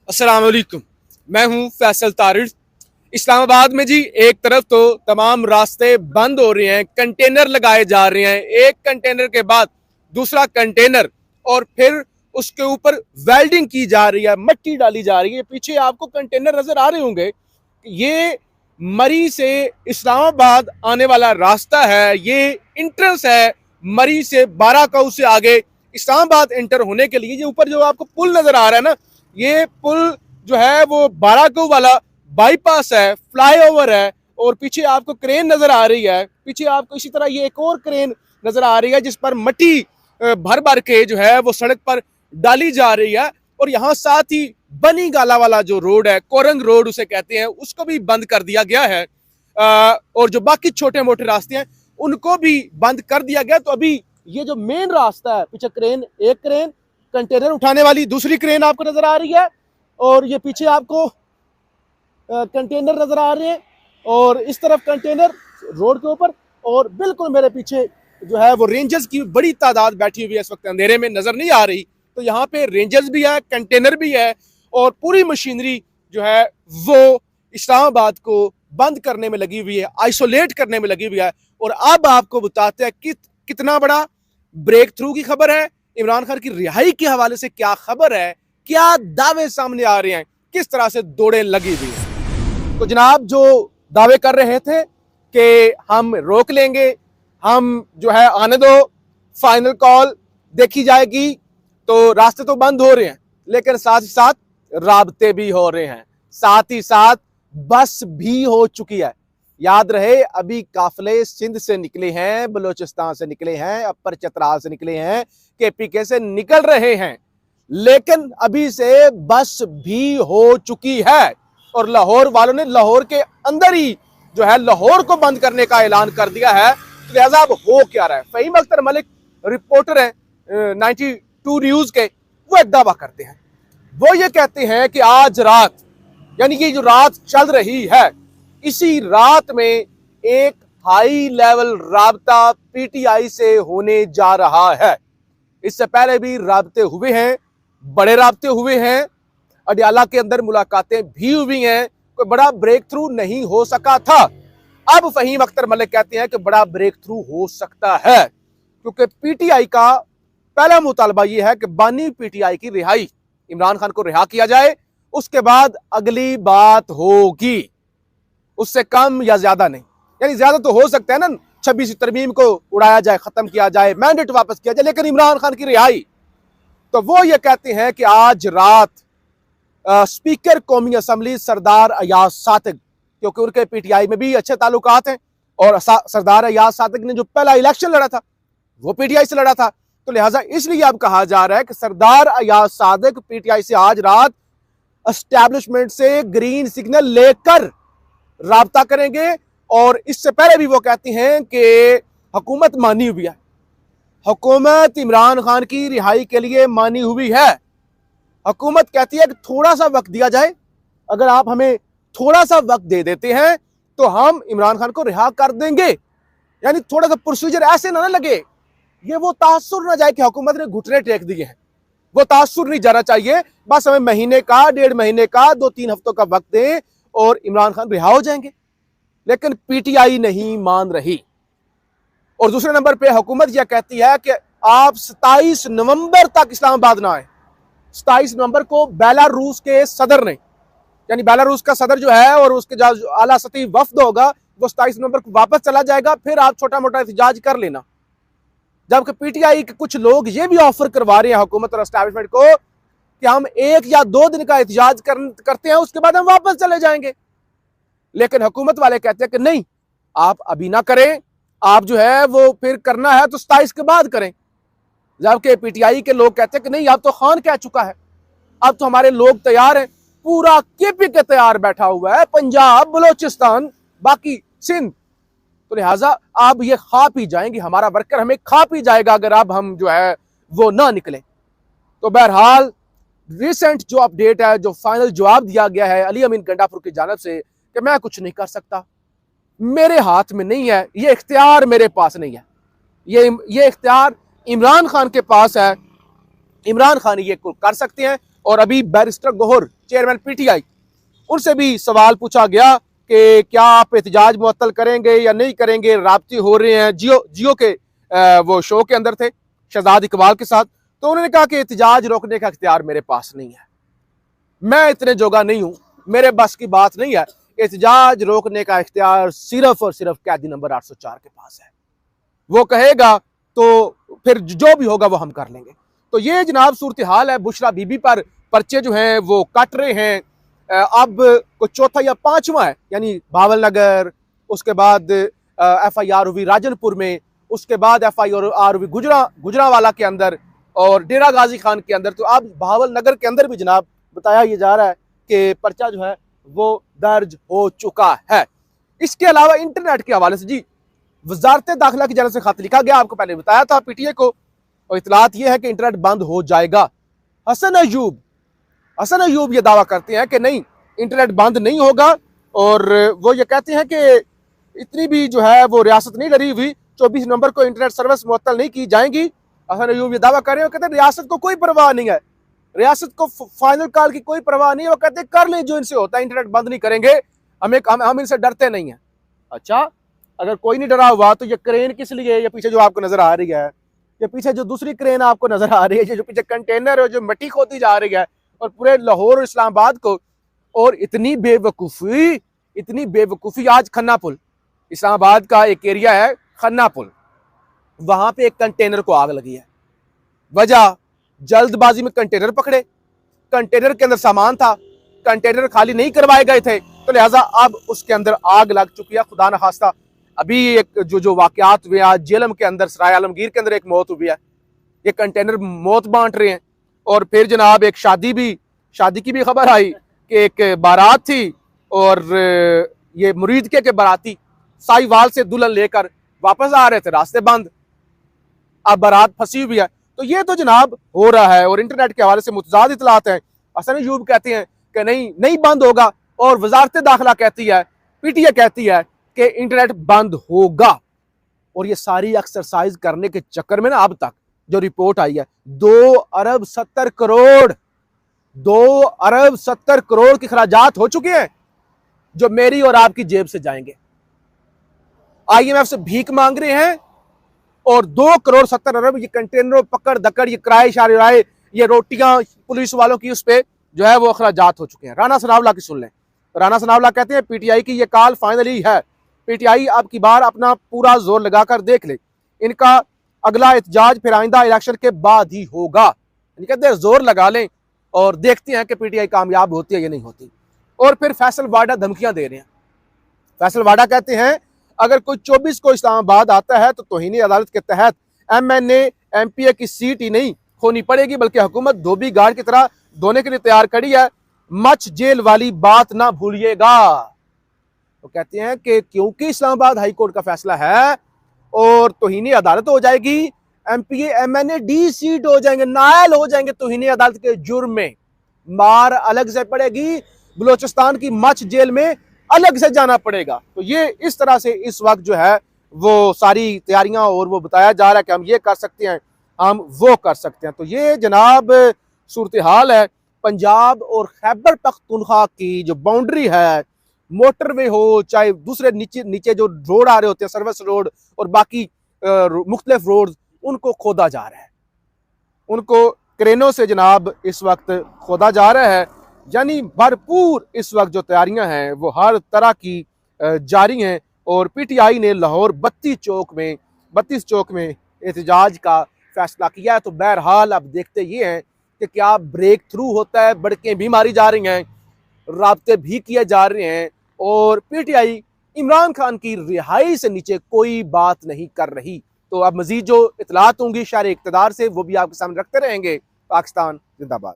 अस्सलाम वालेकुम। मैं हूं फैसल तारिड़। इस्लामाबाद में जी एक तरफ तो तमाम रास्ते बंद हो रहे हैं, कंटेनर लगाए जा रहे हैं, एक कंटेनर के बाद दूसरा कंटेनर, और फिर उसके ऊपर वेल्डिंग की जा रही है, मट्टी डाली जा रही है। पीछे आपको कंटेनर नजर आ रहे होंगे। ये मरी से इस्लामाबाद आने वाला रास्ता है, ये इंट्रेंस है मरी से बाराकाऊ से आगे इस्लामाबाद एंटर होने के लिए। ये ऊपर जो आपको पुल नजर आ रहा है ना, ये पुल जो है वो बाराकाऊ वाला बाईपास है, फ्लाईओवर है, और पीछे आपको क्रेन नजर आ रही है। पीछे आपको इसी तरह ये एक और क्रेन नजर आ रही है जिस पर मट्टी भर भर के जो है वो सड़क पर डाली जा रही है। और यहाँ साथ ही बनी गाला वाला जो रोड है, कोरंग रोड उसे कहते हैं, उसको भी बंद कर दिया गया है। और जो बाकी छोटे मोटे रास्ते हैं उनको भी बंद कर दिया गया। तो अभी ये जो मेन रास्ता है, पीछे क्रेन, एक क्रेन कंटेनर उठाने वाली, दूसरी क्रेन आपको नजर आ रही है, और ये पीछे आपको कंटेनर नजर आ रहे हैं, और इस तरफ कंटेनर रोड के ऊपर, और बिल्कुल मेरे पीछे जो है वो रेंजर्स की बड़ी तादाद बैठी हुई है। इस वक्त अंधेरे में नजर नहीं आ रही, तो यहाँ पे रेंजर्स भी है, कंटेनर भी है, और पूरी मशीनरी जो है वो इस्लामाबाद को बंद करने में लगी हुई है, आइसोलेट करने में लगी हुई है। और अब आपको बताते हैं कि कितना बड़ा ब्रेक थ्रू की खबर है, इमरान खान की रिहाई के हवाले से क्या खबर है, क्या दावे सामने आ रहे हैं, किस तरह से दौड़े लगी हुई है। तो जनाब, जो दावे कर रहे थे कि हम रोक लेंगे, हम जो है आने दो, फाइनल कॉल देखी जाएगी, तो रास्ते तो बंद हो रहे हैं, लेकिन साथ ही साथ राबते भी हो रहे हैं, साथ ही साथ बस भी हो चुकी है। याद रहे, अभी काफिले सिंध से निकले हैं, बलूचिस्तान से निकले हैं, अपर चतराल से निकले हैं, केपीके से निकल रहे हैं, लेकिन अभी से बस भी हो चुकी है। और लाहौर वालों ने लाहौर के अंदर ही जो है लाहौर को बंद करने का ऐलान कर दिया है। तो लिहाजा अब हो क्या रहा है, फहीम अख्तर मलिक रिपोर्टर है 92 न्यूज के, वो एक दावा करते हैं। वो ये कहते हैं कि आज रात, यानी कि जो रात चल रही है, इसी रात में एक हाई लेवल राबता पीटीआई से होने जा रहा है। इससे पहले भी राबते हुए हैं, बड़े राबते हुए हैं, अडियाला के अंदर मुलाकातें भी हुई हैं, कोई बड़ा ब्रेक थ्रू नहीं हो सका था। अब फहीम अख्तर मलिक कहते हैं कि बड़ा ब्रेक थ्रू हो सकता है, क्योंकि पीटीआई का पहला मुतालबा यह है कि बानी पीटीआई की रिहाई, इमरान खान को रिहा किया जाए, उसके बाद अगली बात होगी, उससे कम या ज्यादा नहीं। यानी ज्यादा तो हो सकता है ना, 26 तरमीम को उड़ाया जाए, खत्म किया जाए, मैंडेट वापस किया जाए, लेकिन इमरान खान की रिहाई। तो वो ये कहते हैं कि आज रात स्पीकर कौमी असम्बली सरदार अयाज सातिक, क्योंकि उनके पीटीआई में भी अच्छे ताल्लुकात हैं, और सरदार अयाज सातिक ने जो पहला इलेक्शन लड़ा था वो पीटीआई से लड़ा था, तो लिहाजा इसलिए अब कहा जा रहा है कि सरदार अयाज सादिक पीटीआई से आज रात एस्टैब्लिशमेंट से ग्रीन सिग्नल लेकर राब्ता करेंगे। और इससे पहले भी वो कहती हैं कि हुकूमत मानी हुई है, हुकूमत इमरान खान की रिहाई के लिए मानी हुई है। हुकूमत कहती है कि थोड़ा सा वक्त दिया जाए, अगर आप हमें थोड़ा सा वक्त दे देते हैं तो हम इमरान खान को रिहा कर देंगे। यानी थोड़ा सा प्रोसीजर ऐसे ना लगे, ये वो तासुर ना जाए कि हुकूमत ने घुटने टेक दिए हैं, वो तासुर नहीं जाना चाहिए। बस हमें महीने का, 1.5 महीने का, 2-3 हफ्तों का वक्त दें और इमरान खान रिहा हो जाएंगे। लेकिन पीटीआई नहीं मान रही। और दूसरे नंबर पे हुकूमत यह कहती है कि आप 27 नवंबर तक इस्लामाबाद ना आए। 27 नवंबर को बेलारूस के सदर ने, यानी बेलारूस का सदर जो है और उसके जो आला सतही वफ्द होगा, वो 27 नवंबर को वापस चला जाएगा, फिर आप छोटा मोटा एहतजाज कर लेना। जबकि पीटीआई के कुछ लोग ये भी ऑफर करवा रहे हैं हुकूमत और एस्टैब्लिशमेंट को कि हम 1 या 2 दिन का एहतजाज करते हैं, उसके बाद हम वापस चले जाएंगे। लेकिन हुकूमत वाले कहते हैं कि नहीं, आप अभी ना करें, आप जो है वो फिर करना है तो 27 के बाद करें। जबकि पीटीआई के लोग कहते हैं कि नहीं, अब तो खान कह चुका है, अब तो हमारे लोग तैयार हैं, पूरा केपीके तैयार बैठा हुआ है, पंजाब, बलूचिस्तान, बाकी सिंध, तो लिहाजा आप ये खा पी जाएंगे, हमारा वर्कर हमें खा पी जाएगा अगर अब हम जो है वो ना निकले। तो बहरहाल रिसेंट जो अपडेट है, जो फाइनल जवाब दिया गया है अली अमीन गंडापुर की जानब से कि मैं कुछ नहीं कर सकता, मेरे हाथ में नहीं है, ये इख्तियार मेरे पास नहीं है, ये इख्तियार इमरान खान के पास है, इमरान खान ये कर सकते हैं। और अभी बैरिस्टर गोहर चेयरमैन पीटीआई, उनसे भी सवाल पूछा गया कि क्या आप एहतजाज मुअत्तल करेंगे या नहीं करेंगे। राब्ते हो रहे हैं, जियो के वो शो के अंदर थे शहजाद इकबाल के साथ, तो उन्होंने कहा कि एहतजाज रोकने का इख्तियार मेरे पास नहीं है, मैं इतने जोगा नहीं हूं, मेरे बस की बात नहीं है। एहतजाज रोकने का इख्तियार सिर्फ और सिर्फ कैदी नंबर 804 के पास है, वो कहेगा तो फिर जो भी होगा वो हम कर लेंगे। तो ये जनाब सूरत हाल है। बुशरा बीबी पर पर्चे जो हैं वो कट रहे हैं। अब को चौथा या पांचवा है, यानी भावल नगर, उसके बाद FIR हुई राजनपुर में, उसके बाद FIR हुई गुजरावाला के अंदर और डेरा गाजी खान के अंदर। तो अब भावल नगर के अंदर भी जनाब बताया ये जा रहा है कि पर्चा जो है वो दर्ज हो चुका है। इसके अलावा इंटरनेट के हवाले से जी वजारत दाखिला की जानब से खत लिखा गया, आपको पहले बताया था PTI को, और इतलात यह है कि इंटरनेट बंद हो जाएगा। हसन अयूब ये दावा करते हैं कि नहीं, इंटरनेट बंद नहीं होगा, और वो ये कहते हैं कि इतनी भी जो है वो रियासत नहीं लड़ी हुई, 24 नवंबर को इंटरनेट सर्विस मुअत्तल नहीं की जाएंगी। हसन अयूब ये दावा कर रहे हैं, कहते हैं रियासत को कोई परवाह नहीं है, रियासत को फाइनल कॉल की कोई परवाह नहीं है। वो कहते हैं कर लें जो इनसे होता है, इंटरनेट बंद नहीं करेंगे, हम इनसे डरते नहीं है। अच्छा, अगर कोई नहीं डरा हुआ तो ये क्रेन किस लिए, ये पीछे जो आपको नजर आ रही है, ये पीछे जो दूसरी क्रेन आपको नजर आ रही है, जो पीछे कंटेनर है जो मिट्टी खोदी जा रही है, और पूरे लाहौर और इस्लामाबाद को, और इतनी बेवकूफ़ी आज खन्ना पुल, इस्लामाबाद का एक एरिया है खन्ना पुल, वहां पे एक कंटेनर को आग लगी है। वजह, जल्दबाजी में कंटेनर पकड़े, कंटेनर के अंदर सामान था, कंटेनर खाली नहीं करवाए गए थे, तो लिहाजा अब उसके अंदर आग लग चुकी है। खुदा न खास्ता अभी एक जो वाकयात हुए आज जेलम के अंदर, सराय आलमगीर के अंदर एक मौत हुई है, ये कंटेनर मौत बांट रहे हैं। और फिर जनाब एक शादी की भी खबर आई कि एक बारात थी, और ये मुरीदके के बाराती साहिवाल से दुल्हन लेकर वापस आ रहे थे, रास्ते बंद, अब बारात फंसी हुई है। तो ये तो जनाब हो रहा है, और इंटरनेट के हवाले से मुतजाद इतलात हैं। हसन अयूब कहते हैं कि नहीं बंद होगा, और वजारत दाखिला कहती है, PTI कहती है कि इंटरनेट बंद होगा। और ये सारी एक्सरसाइज करने के चक्कर में ना अब तक जो रिपोर्ट आई है 2 अरब 70 करोड़ के खराजात हो चुके हैं, जो मेरी और आपकी जेब से जाएंगे। IMF से भीख मांग रहे हैं, और 2 करोड़ 70 अरब ये कंटेनरों पकड़ दकड़, ये किराए शाराए, ये रोटियां पुलिस वालों की, उस पर जो है वो अखराजात हो चुके हैं। राना सनावला की सुन लें। राना सनावला कहते हैं PTI की ये कॉल फाइनली है, PTI अब की बार अपना पूरा जोर लगाकर देख ले, इनका अगला एहतजाज फिर आइंदा इलेक्शन के बाद ही होगा। कहते हैं जोर लगा लें और देखते हैं कि PTI कामयाब होती है या नहीं होती। और फिर फैसल वाडा धमकियां दे रहे हैं। फैसल वाडा कहते हैं अगर कोई 24 को इस्लामाबाद आता है तो तौहीन अदालत के तहत MNA MPA की सीट ही नहीं खोनी पड़ेगी, बल्कि हुकूमत धोबी गार्ड की तरह धोने के लिए तैयार खड़ी है, मच जेल वाली बात ना भूलिएगा। तो कहते हैं कि क्योंकि इस्लामाबाद हाई कोर्ट का फैसला है और तौहीन अदालत हो जाएगी, MPA MNA D सीट हो जाएंगे, नायल हो जाएंगे तौहीन अदालत के जुर्म में, मार अलग से पड़ेगी, बलोचिस्तान की मच जेल में अलग से जाना पड़ेगा। तो ये इस तरह से इस वक्त जो है वो सारी तैयारियां, और वो बताया जा रहा है कि हम ये कर सकते हैं, हम वो कर सकते हैं। तो ये जनाब सूरत हाल है पंजाब और खैबर पख्तूनख्वा की जो बाउंड्री है, मोटरवे हो चाहे दूसरे नीचे जो रोड आ रहे होते हैं, सर्विस रोड और बाकी मुख्तलिफ रोड, उनको खोदा जा रहा है, उनको क्रेनों से जनाब इस वक्त खोदा जा रहा है। यानी भरपूर इस वक्त जो तैयारियां हैं वो हर तरह की जारी हैं। और PTI ने लाहौर 32 चौक में एहतजाज का फैसला किया है। तो बहरहाल अब देखते ये हैं कि क्या ब्रेक थ्रू होता है, बड़कें भी मारी जा रही हैं, राब्ते भी किए जा रहे हैं, और PTI इमरान खान की रिहाई से नीचे कोई बात नहीं कर रही। तो अब मजीद जो इतलात होंगी शहर इक़्तिदार से वो भी आपके सामने रखते रहेंगे। पाकिस्तान जिंदाबाद।